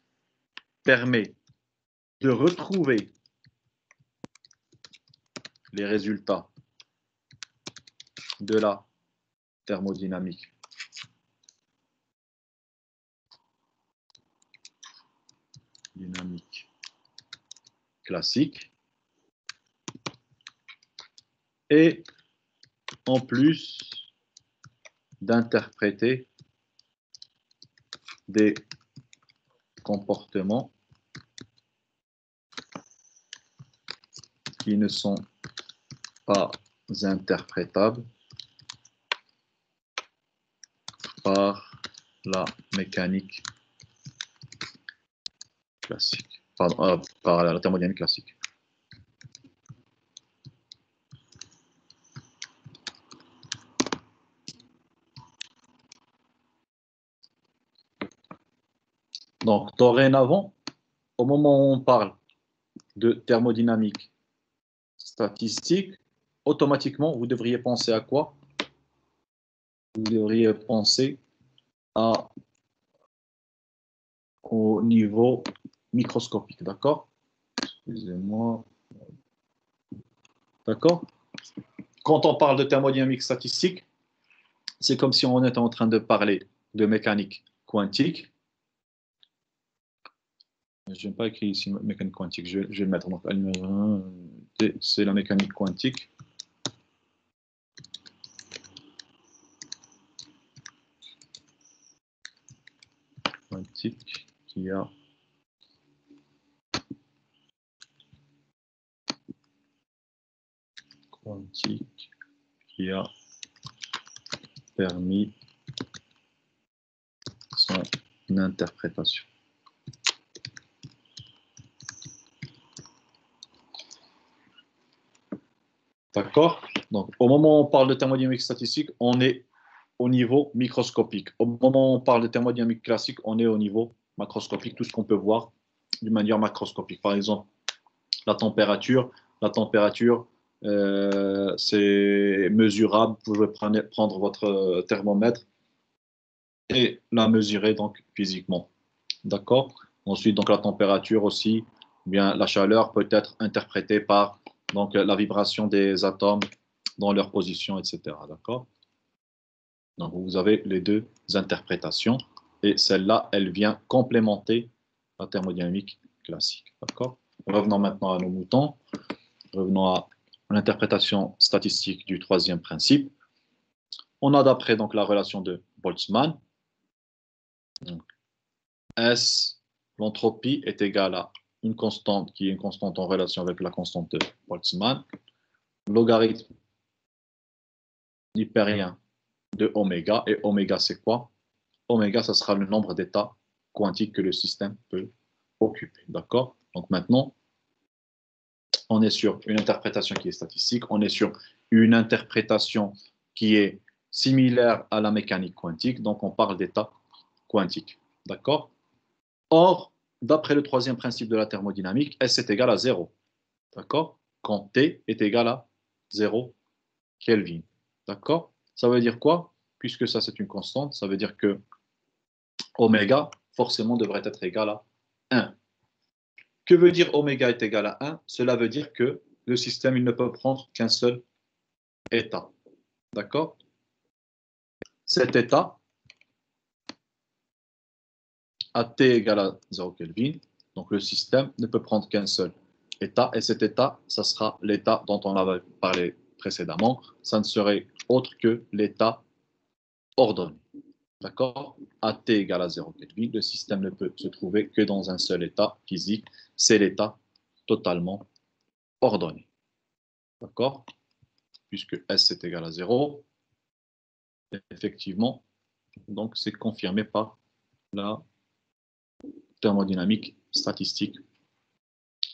permet de retrouver les résultats de la thermodynamique classique et en plus d'interpréter des comportements qui ne sont pas interprétables par la mécanique classique, pardon, par la thermodynamique classique. Donc, dorénavant, au moment où on parle de thermodynamique statistique, automatiquement, vous devriez penser à quoi? Vous devriez penser au niveau microscopique, d'accord? Excusez-moi. D'accord? Quand on parle de thermodynamique statistique, c'est comme si on était en train de parler de mécanique quantique. Je n'ai pas écrit ici mécanique quantique, je vais le mettre. Donc, c'est la mécanique quantique. quantique qui a permis son interprétation. D'accord? Donc, au moment où on parle de thermodynamique statistique, on est au niveau microscopique. Au moment où on parle de thermodynamique classique, on est au niveau macroscopique, tout ce qu'on peut voir d'une manière macroscopique. Par exemple, la température. La température, c'est mesurable. Vous pouvez prendre votre thermomètre et la mesurer donc physiquement. D'accord? Ensuite, donc la température aussi, bien la chaleur peut être interprétée par donc la vibration des atomes dans leur position, etc. D'accord? Donc vous avez les deux interprétations et celle-là, elle vient complémenter la thermodynamique classique. D'accord? Revenons maintenant à nos moutons. Revenons à l'interprétation statistique du troisième principe. On a d'après donc la relation de Boltzmann. Donc, S, l'entropie est égale à une constante qui est une constante en relation avec la constante de Boltzmann. Logarithme hypérien de oméga. Et oméga, c'est quoi? Oméga, ça sera le nombre d'états quantiques que le système peut occuper. D'accord? Donc maintenant, on est sur une interprétation qui est statistique, on est sur une interprétation qui est similaire à la mécanique quantique, donc on parle d'état quantique. D'accord? Or, d'après le troisième principe de la thermodynamique, S est égal à 0. D'accord? Quand T est égal à 0 Kelvin. D'accord? Ça veut dire quoi? Puisque ça c'est une constante, ça veut dire que oméga forcément devrait être égal à 1. Que veut dire oméga est égal à 1? Cela veut dire que le système il ne peut prendre qu'un seul état. D'accord? Cet état, à T égale à 0 Kelvin, donc le système ne peut prendre qu'un seul état, et cet état, ça sera l'état dont on avait parlé précédemment, ça ne serait autre que l'état ordonné. D'accord? À T égale à 0 Kelvin, le système ne peut se trouver que dans un seul état physique, c'est l'état totalement ordonné. D'accord? Puisque S est égal à 0, effectivement, donc c'est confirmé par la thermodynamique statistique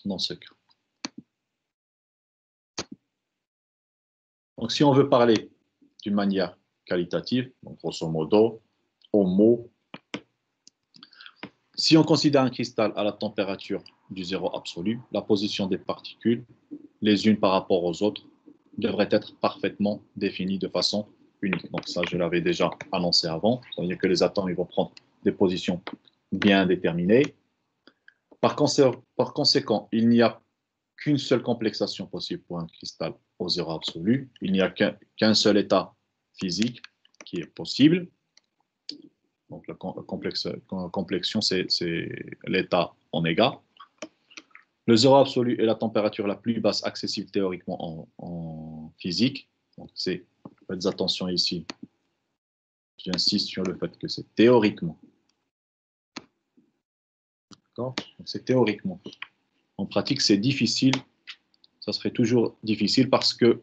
dans ce cas. Donc si on veut parler d'une manière qualitative, donc grosso modo, au mot, si on considère un cristal à la température du zéro absolu, la position des particules, les unes par rapport aux autres, devrait être parfaitement définie de façon unique. Donc ça, je l'avais déjà annoncé avant, c'est-à-dire que les atomes ils vont prendre des positions bien déterminées. Par conséquent, il n'y a qu'une seule complexation possible pour un cristal au zéro absolu. Il n'y a qu'un seul état physique qui est possible. Donc la complexion, c'est l'état oméga. Le zéro absolu est la température la plus basse accessible théoriquement en physique. Donc faites attention ici. J'insiste sur le fait que c'est théoriquement. D'accord? C'est théoriquement. En pratique, c'est difficile. Ça serait toujours difficile parce que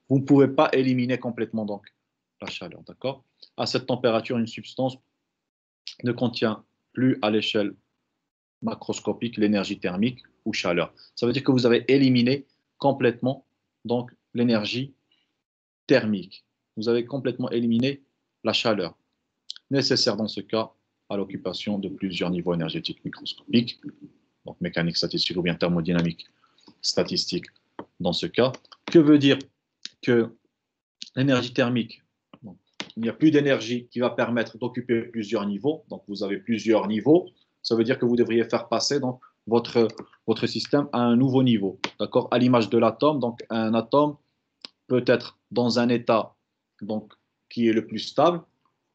vous ne pouvez pas éliminer complètement donc la chaleur. D'accord? À cette température, une substance ne contient plus à l'échelle macroscopique l'énergie thermique ou chaleur. Ça veut dire que vous avez éliminé complètement donc l'énergie thermique. Vous avez complètement éliminé la chaleur nécessaire dans ce cas à l'occupation de plusieurs niveaux énergétiques microscopiques, donc mécanique statistique ou bien thermodynamique statistique dans ce cas. Que veut dire que l'énergie thermique, donc, il n'y a plus d'énergie qui va permettre d'occuper plusieurs niveaux, donc vous avez plusieurs niveaux, ça veut dire que vous devriez faire passer donc, votre système à un nouveau niveau, d'accord? À l'image de l'atome, donc un atome peut être dans un état donc, qui est le plus stable,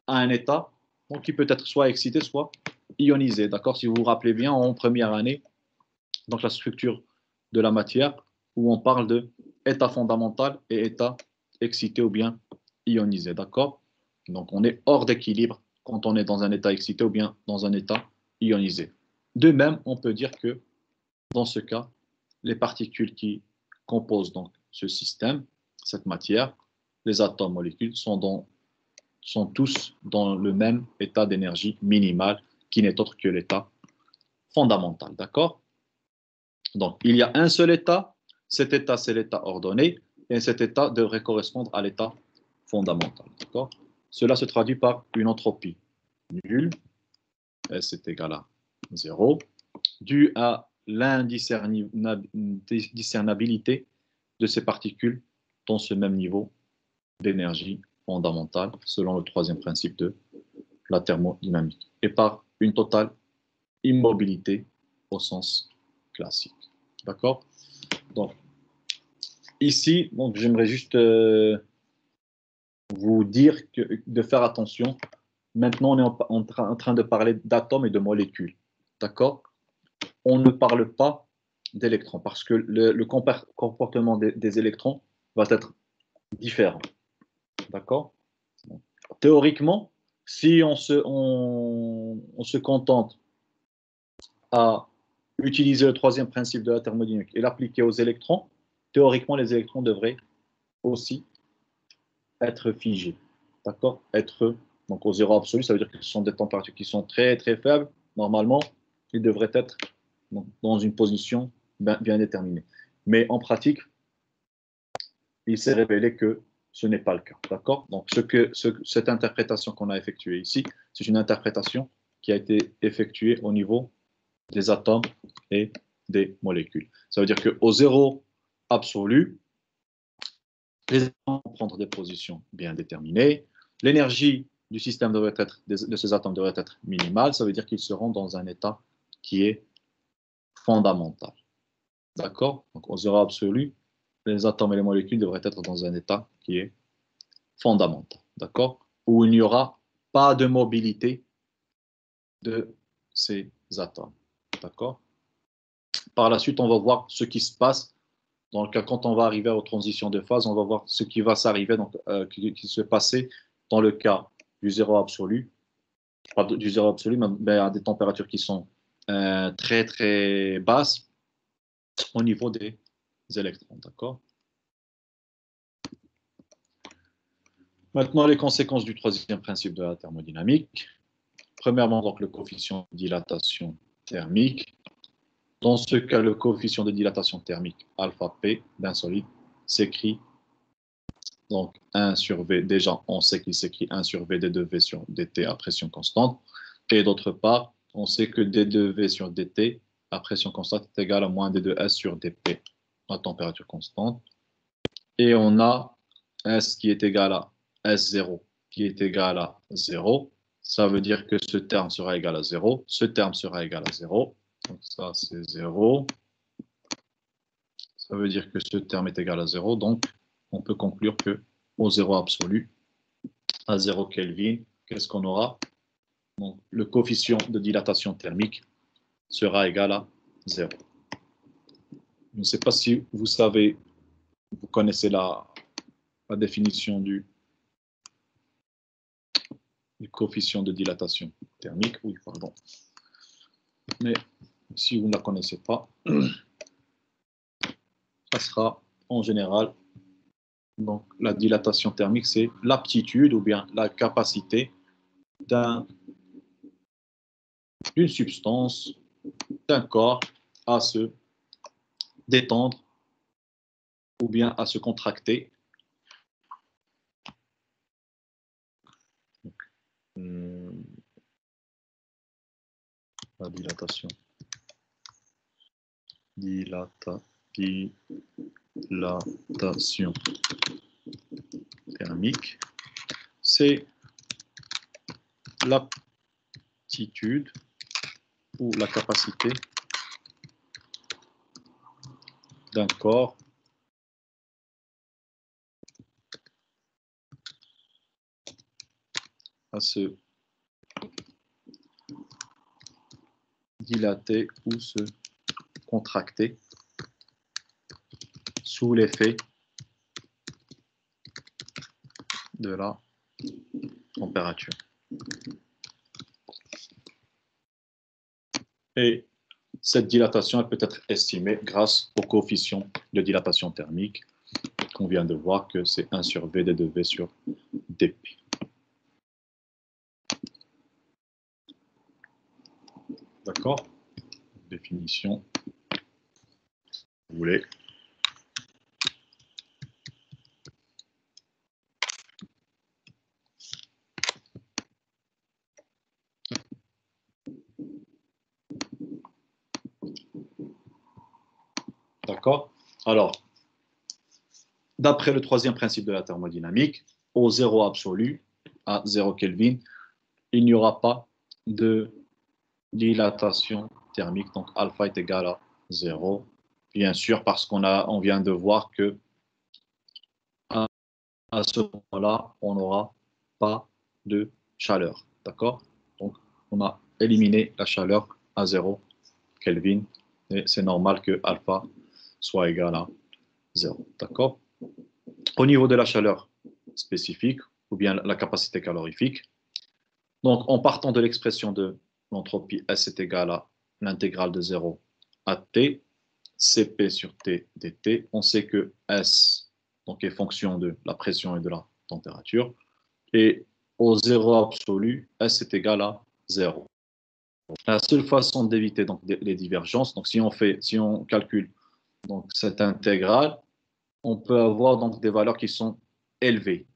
à un état donc, qui peut être soit excité, soit ionisé, d'accord? Si vous vous rappelez bien, en première année, donc la structure de la matière, où on parle de état fondamental et état excité ou bien ionisé, d'accord? Donc on est hors d'équilibre quand on est dans un état excité ou bien dans un état ionisé. De même, on peut dire que dans ce cas, les particules qui composent donc ce système, cette matière, les atomes, molécules, sont tous dans le même état d'énergie minimale qui n'est autre que l'état fondamental. D'accord? Donc, il y a un seul état. Cet état, c'est l'état ordonné. Et cet état devrait correspondre à l'état fondamental. D'accord? Cela se traduit par une entropie nulle. S est égal à 0. Due à l'indiscernabilité de ces particules dans ce même niveau d'énergie fondamentale, selon le troisième principe de la thermodynamique, et par une totale immobilité au sens classique. D'accord? Donc, ici, donc, j'aimerais juste vous dire de faire attention. Maintenant, on est en train de parler d'atomes et de molécules. D'accord? On ne parle pas d'électrons parce que le comportement des électrons va être différent. D'accord? Théoriquement, si on se contente à utiliser le troisième principe de la thermodynamique et l'appliquer aux électrons, théoriquement, les électrons devraient aussi être figés. D'accord? Donc au zéro absolu, ça veut dire que ce sont des températures qui sont très très faibles. Normalement, ils devraient être dans une position bien déterminée. Mais en pratique, il s'est révélé que ce n'est pas le cas. D'accord? Donc cette interprétation qu'on a effectuée ici, c'est une interprétation qui a été effectuée au niveau des atomes et des molécules. Ça veut dire qu'au zéro absolu, les atomes vont prendre des positions bien déterminées. L'énergie du système de ces atomes devrait être minimale. Ça veut dire qu'ils seront dans un état qui est fondamental. D'accord? Donc au zéro absolu, les atomes et les molécules devraient être dans un état qui est fondamental. D'accord? Où il n'y aura pas de mobilité de ces atomes. D'accord? Par la suite, on va voir ce qui se passe. Dans le cas, quand on va arriver aux transitions de phase, on va voir ce qui va s'arriver, donc qui se passer dans le cas du zéro absolu, pas du zéro absolu, mais à des températures qui sont très très basses au niveau des électrons. D'accord? Maintenant, les conséquences du troisième principe de la thermodynamique. Premièrement, donc le coefficient de dilatation thermique. Dans ce cas, le coefficient de dilatation thermique alpha P d'un solide s'écrit donc 1 sur V. Déjà, on sait qu'il s'écrit 1 sur V d2V sur dt à pression constante. Et d'autre part, on sait que d2V sur dt à pression constante est égal à moins d2S sur dp à température constante. Et on a S qui est égal à S0 qui est égal à 0. Ça veut dire que ce terme sera égal à 0. Ce terme sera égal à 0. Donc ça, c'est 0. Ça veut dire que ce terme est égal à 0. Donc, on peut conclure que au zéro absolu, à 0 Kelvin, qu'est-ce qu'on aura? Donc, le coefficient de dilatation thermique sera égal à 0. Je ne sais pas si vous savez, vous connaissez la définition du coefficient de dilatation thermique. Oui, pardon. Mais si vous ne la connaissez pas, ça sera en général, donc la dilatation thermique, c'est l'aptitude ou bien la capacité d'une substance, d'un corps à se détendre ou bien à se contracter. Donc, la dilatation thermique, c'est l'aptitude ou la capacité d'un corps à se dilater ou se contracter sous l'effet de la température. Et cette dilatation elle peut être estimée grâce au coefficient de dilatation thermique qu'on vient de voir que c'est 1 sur V d2V sur dp. D'accord? Définition, si vous voulez. D'accord? Alors, d'après le troisième principe de la thermodynamique, au zéro absolu, à 0 Kelvin, il n'y aura pas de dilatation thermique, donc alpha est égal à 0. Bien sûr, parce on vient de voir que à ce moment-là, on n'aura pas de chaleur. D'accord? Donc, on a éliminé la chaleur à 0 Kelvin, et c'est normal que alpha soit égal à 0. D'accord? Au niveau de la chaleur spécifique, ou bien la capacité calorifique, donc en partant de l'expression de l'entropie S est égal à l'intégrale de 0 à T, Cp sur T dt, on sait que S donc, est fonction de la pression et de la température, et au zéro absolu, S est égal à 0. La seule façon d'éviter donc les divergences, donc si on calcule donc cette intégrale, on peut avoir donc des valeurs qui sont élevées,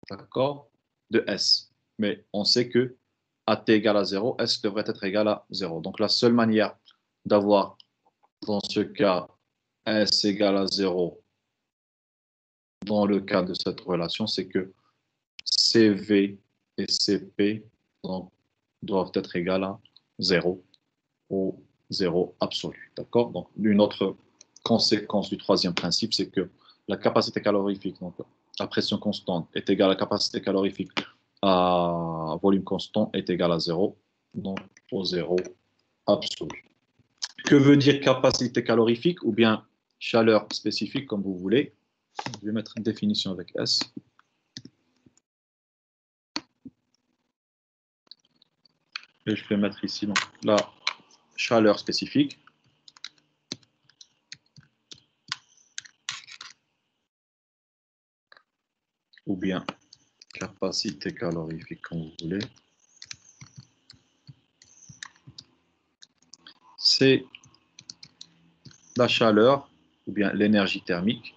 d'accord, de S. Mais on sait que à t égale à 0, S devrait être égal à 0. Donc la seule manière d'avoir, dans ce cas, S égale à 0, dans le cas de cette relation, c'est que CV et CP donc, doivent être égales à 0 au 0 absolu. D'accord? Donc une autre conséquence du troisième principe, c'est que la capacité calorifique, donc la pression constante, est égale à la capacité calorifique à volume constant est égal à 0, donc au 0 absolu. Que veut dire capacité calorifique ou bien chaleur spécifique, comme vous voulez? Je vais mettre une définition avec S. Et je vais mettre ici donc, la chaleur spécifique. Ou bien capacité calorifique, comme vous voulez. C'est la chaleur ou bien l'énergie thermique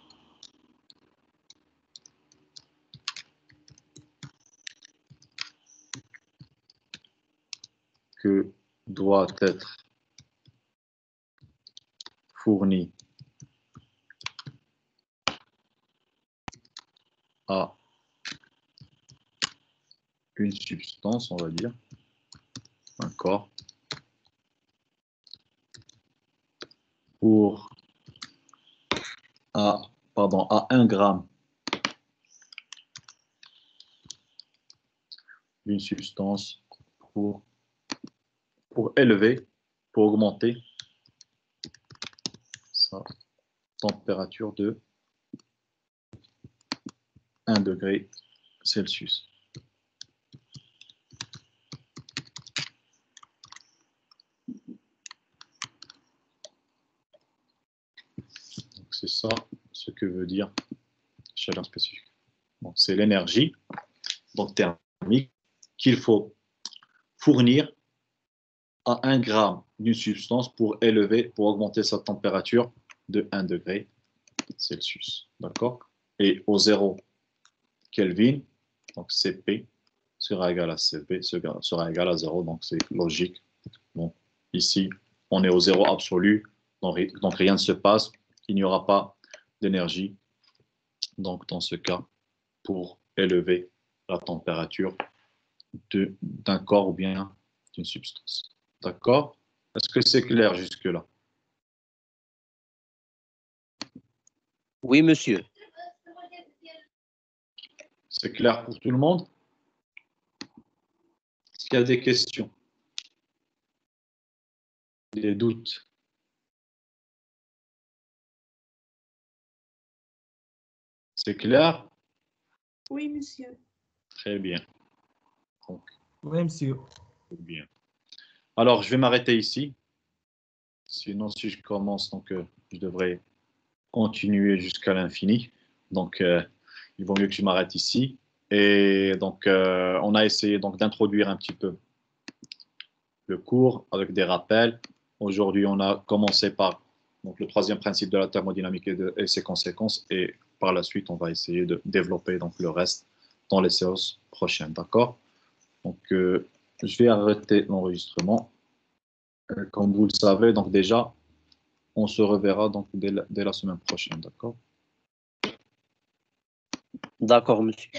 que doit être fournie à une substance, on va dire, un corps, pour à 1 gramme d'une substance pour élever, pour augmenter sa température de 1 degré Celsius. C'est ça ce que veut dire chaleur spécifique. C'est l'énergie donc thermique qu'il faut fournir à 1 gramme d'une substance pour augmenter sa température de 1 degré Celsius. D'accord? Et au 0 Kelvin, donc Cp sera égal à Cp, sera égal à 0, donc c'est logique. Donc ici, on est au 0 absolu, donc rien ne se passe, il n'y aura pas d'énergie, donc dans ce cas, pour élever la température d'un corps ou bien d'une substance. D'accord? Est-ce que c'est clair jusque-là? Oui, monsieur. C'est clair pour tout le monde? Est-ce qu'il y a des questions? Des doutes? C'est clair? Oui, monsieur. Très bien. Donc, Oui, monsieur. bien. Alors, je vais m'arrêter ici. Sinon, si je commence, donc, je devrais continuer jusqu'à l'infini. Donc, il vaut mieux que je m'arrête ici. Et donc, on a essayé donc d'introduire un petit peu le cours avec des rappels. Aujourd'hui, on a commencé par donc, le troisième principe de la thermodynamique et ses conséquences. Et par la suite, on va essayer de développer donc, le reste dans les séances prochaines. D'accord? Donc, je vais arrêter l'enregistrement. Comme vous le savez, donc déjà, on se reverra donc dès la semaine prochaine. D'accord? D'accord, monsieur.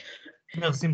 Merci, monsieur.